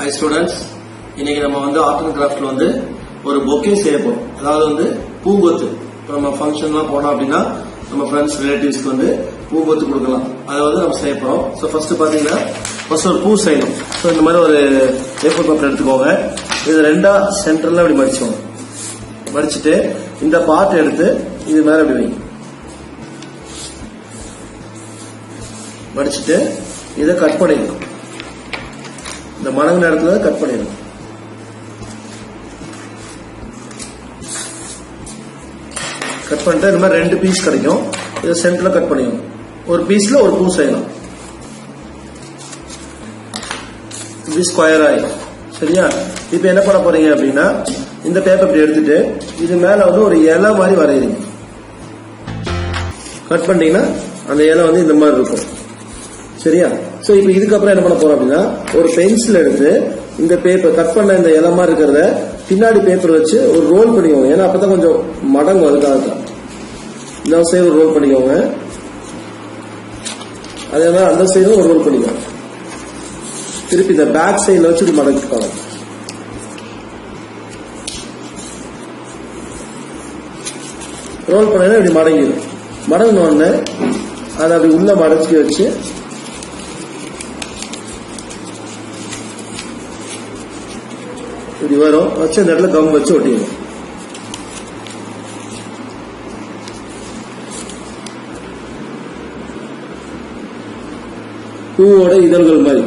Hi students, இன்னைக்கு நம்ம art and கிராஃப்ட்ல ஒரு பொக்கே செய்ய போறோம். அதாவது பூங்கொத்து. நம்ம ஃபங்க்ஷன்லாம் போனோம் அப்படின்னா நம்ம ஃப்ரெண்ட்ஸ் ரிலேட்டிவ்ஸ்க்கு பூங்கொத்து கொடுக்கலாம். அதை நம்ம செய்ய போறோம். ஸோ ஃபர்ஸ்ட் பாத்தீங்கன்னா ஒரு பூ செய்யணும். ஸோ இந்த மாதிரி ஒரு பேப்பர் பேப்பர் எடுத்துக்கோங்க. இது ரெண்டா சென்டர்ல அப்படி மடிச்சோங்க. மடிச்சுட்டு இந்த பார்ட் எடுத்து இது மேல அப்படி வைங்க. மடிச்சுட்டு இதை கட் பண்ணிடணும். இந்த மடங்கு நேரத்துல கட் பண்ணிடணும். கட் பண்ணிட்டு இந்த மாதிரி 2 பீஸ் கிடைக்கும். இதை சென்டர்ல கட் பண்ணிடணும். ஒரு பீஸ்ல ஒரு பூ செய்யலாம். இப்படி ஸ்கொயர் ஆயிடும். சரியா? இப்ப என்ன பண்ண போறீங்க அப்படின்னா இந்த பேப்பர் இப்படி எடுத்துட்டு இது மேல ஒரு இலை மாதிரி வரைகிறீங்க. கட் பண்ணீங்கன்னா அந்த இலை இந்த மாதிரி இருக்கும். சரியா? சோ இப்ப இதுக்கப்புறம் என்ன பண்ண போறோம் அப்படின்னா ஒரு பென்சில் எடுத்து இந்த பேப்பர் கட் பண்ண இந்த இலை மாதிரி இருக்கிறத பின்னாடி பேப்பர் வச்சு ஒரு ரோல் பண்ணிக்கோங்க. ஏன்னா அப்பதான் கொஞ்சம் மடங்கும். அதுக்காக தான் இந்த சைடு ஒரு ரோல் பண்ணிக்கோங்க. அதே மாதிரி அந்த சைடும் ஒரு ரோல் பண்ணிக்கோங்க. திருப்பி இந்த பேக் சைட்ல வச்சு மடக்கிக்கோங்க. ரோல் பண்ணா இப்படி மடங்கிடும். மடங்கின உடனே அதை அப்படி உள்ள மடச்சி வச்சு இப்படி வரும். வச்சு அந்த இடத்துல கம் வச்சு ஒட்டிக்கணும். பூவோட இதழ்கள் மாதிரி.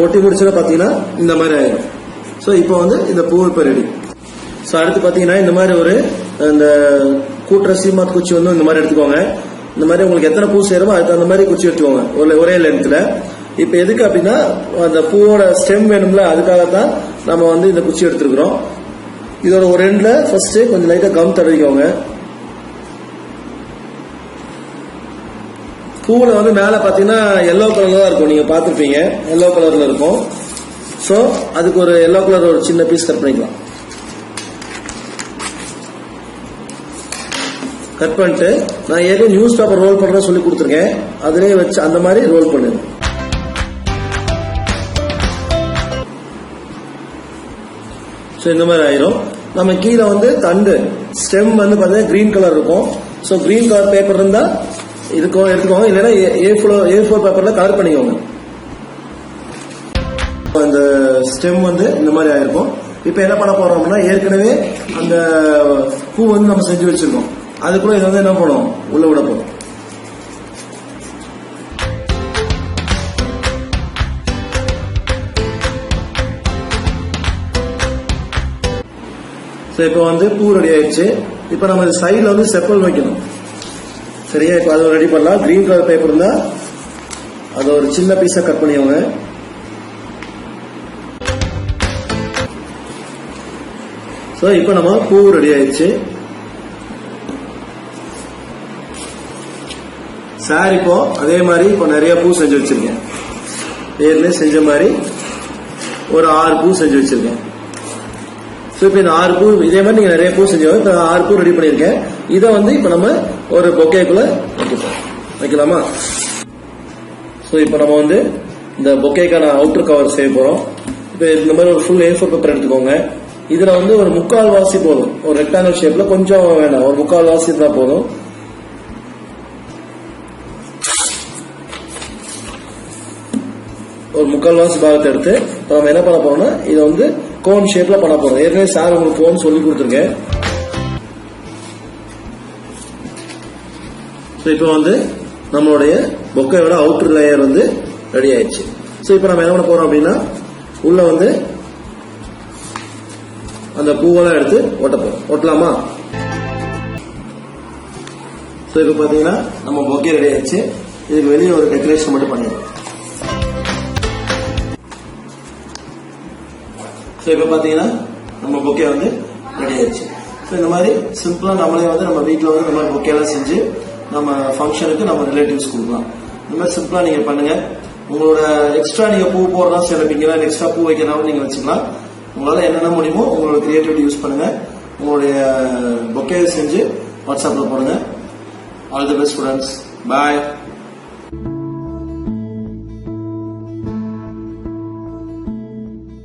ஒட்டி முடிச்சா பாத்தீங்கன்னா இந்த மாதிரி ஆயிடும். சோ இப்போ இந்த பூ இப்ப ரெடி. சோ அடுத்து பாத்தீங்கன்னா இந்த மாதிரி ஒரு இந்த கூட்டுற சீமாத் குச்சி இந்த மாதிரி எடுத்துக்கோங்க. இந்த மாதிரி உங்களுக்கு எத்தனை பூ சேருமோ அதுக்கு அந்த மாதிரி குச்சி எடுத்துக்கோங்க ஒரே லென்த்ல. இப்ப எதுக்கு அப்படின்னா அந்த பூவோட ஸ்டெம் வேணும்ல, அதுக்காகத்தான் நம்ம இந்த குச்சி எடுத்துருக்கிறோம். இதோட ஒரு எண்ட்ல ஃபர்ஸ்ட் கொஞ்சம் லைட்டா கம் தடவிக்கோங்க. பூவுல மேல பாத்தீங்கன்னா எல்லோ கலர்ல தான் இருக்கும். நீங்க பாத்துருப்பீங்க, எல்லோ கலர்ல இருக்கும். சோ அதுக்கு ஒரு எல்லோ கலர் ஒரு சின்ன பீஸ் கட் பண்ணிக்கலாம். கட் பண்ணிட்டு நான் ஏற்கனவே நியூஸ் பேப்பர் ரோல் பண்ற சொல்லி கொடுத்துருக்கேன். அதிலே வச்சு அந்த மாதிரி ரோல் பண்ணுங்க. சோ இந்த மாதிரி ஆயிரும். நம்ம கீழே தண்டு ஸ்டெம் பாத்தீங்கன்னா கிரீன் கலர் இருக்கும். சோ கிரீன் கலர் பேப்பர் இருந்தா இதுக்கும் எடுத்துக்கோங்க. இல்லைன்னா A4 பேப்பர்ல கலர் பண்ணிக்கோங்க. அந்த ஸ்டெம் இந்த மாதிரி ஆயிருக்கும். இப்ப என்ன பண்ண போறோம் அப்படின்னா ஏற்கனவே அந்த பூ நம்ம செஞ்சு வச்சிருக்கோம். அதுக்குள்ள இதை என்ன பண்ணுவோம், உள்ள விட போறோம். இப்ப பூ ரெடி ஆயிடுச்சு. இப்ப நம்ம சைட்ல செப்பல் வைக்கணும். சரியா? இப்ப அதை ரெடி பண்ணலாம். கிரீன் கலர் பேப்பர் இருந்தா அதை ஒரு சின்ன பீஸா கட் பண்ணிக்கோங்க. சோ இப்ப நம்ம பூ ரெடி ஆயிடுச்சு. சார் இப்போ அதே மாதிரி இப்போ நிறைய பூ செஞ்சு வச்சிருக்கேன். ஏற்கனவே செஞ்ச மாதிரி ஒரு 6 பூ செஞ்சு வச்சிருக்கேன். இப்ப இந்த 6 பூ இதே மாதிரி நீங்க நிறைய பூ செஞ்சோம். இப்ப 6 பூ ரெடி பண்ணிருக்கேன். இதை இப்ப நம்ம ஒரு பொக்கேக்குள்ள வைக்கலாமா? சோ இப்ப நம்ம இந்த பொக்கேக்கான அவுட்டர் கவர் செய்ய போறோம். இப்ப இந்த மாதிரி ஒரு ஃபுல் A4 பேப்பர் எடுத்துக்கோங்க. இதுல ஒரு 3/4 வாசி போதும். ஒரு ரெக்டாங்கிள் ஷேப்ல கொஞ்சம் வேண்டாம், ஒரு 3/4 வாசி இருந்தா போதும். ஒரு 3/4 வாசி பாகத்தை எடுத்து நம்ம என்ன பண்ண போறோம்னா இதை கோன் ஷேப்ல பண்ண போறோம். ஏற்கனவே சார் உங்களுக்கு கோன் சொல்லி கொடுத்துருக்கேன். இப்ப நம்மளுடைய பொக்கையோட அவுட்டர் லேயர் ரெடி ஆயிடுச்சு. சோ இப்ப நம்ம என்ன பண்ண போறோம் அப்படின்னா உள்ள அந்த பூவெல்லாம் எடுத்து ஒட்ட போறோம். ஒட்டலாமா? சோ இப்ப பாத்தீங்கன்னா நம்ம பொக்கே ரெடி ஆயிடுச்சு. இதுக்கு வெளியே ஒரு டெக்கரேஷன் மட்டும் பண்ணிடுறோம். இப்ப பாத்தீங்கன்னா நம்ம பொக்கே ரெடி ஆயிடுச்சு. இந்த மாதிரி சிம்பிளா நம்மளே நம்ம வீட்டுல இந்த மாதிரி பொக்கே எல்லாம் செஞ்சு நம்ம ஃபங்க்ஷனுக்கு நம்ம ரிலேட்டிவ்ஸ் கொடுக்கலாம். இந்த மாதிரி சிம்பிளா நீங்க பண்ணுங்க. உங்களோட எக்ஸ்ட்ரா நீங்க பூ போடுறதா சில எக்ஸ்ட்ரா பூ வைக்கிறதாவும் நீங்க வச்சுக்கலாம். உங்களால என்னென்ன முடியுமோ உங்களோட கிரியேட்டிவிட்டி யூஸ் பண்ணுங்க. உங்களுடைய பொக்கே செஞ்சு வாட்ஸ்அப்ல போடுங்க. All the best students. Bye.